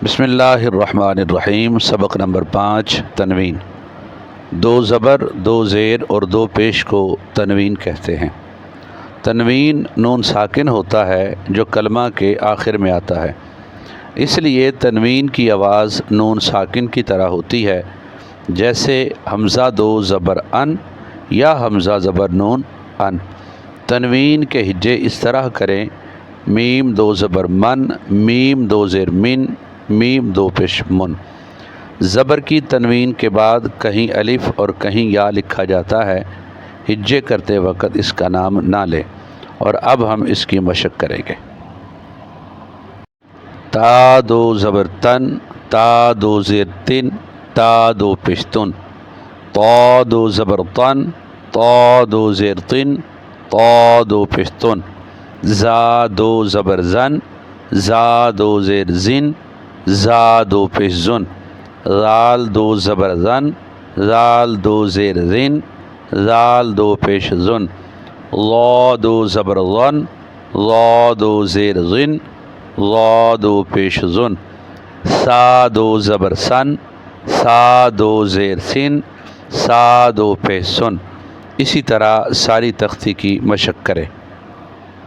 بسم اللہ الرحمن الرحیم۔ سبق نمبر 5، تنوین۔ دو زبر، دو زیر اور دو پیش کو تنوین کہتے ہیں۔ تنوین نون ساکن ہوتا ہے جو کلمہ کے آخر میں آتا ہے، اس لیے تنوین کی آواز نون ساکن کی طرح ہوتی ہے، جیسے حمزہ دو زبر ان یا حمزہ زبر نون ان۔ تنوین کے ہجے اس طرح کریں: میم دو زبر من، میم دو زیر من، میم دو پیش من۔ زبر کی تنوین کے بعد کہیں الف اور کہیں یا لکھا جاتا ہے، ہجے کرتے وقت اس کا نام نہ لیں۔ اور اب ہم اس کی مشق کریں گے۔ تا دو زبر تن، تا دو زیر تن، تا دو پیش تن۔ تا دو زبر تن، تا دو زیر تن، تا دو پیش تن۔ زا دو زبر زن، زا دو زیر زن، زا دو پیش زن۔ زال دو زبر زن، زال دو زیر زن، زال دو پیش زن۔ لا دو زبر زن، لا دو زیر زن، لا دو پیش زن۔ سا دو زبر سن، سا دو زیر سن، سا دو پیش سن۔ اسی طرح ساری تختی کی مشق کریں۔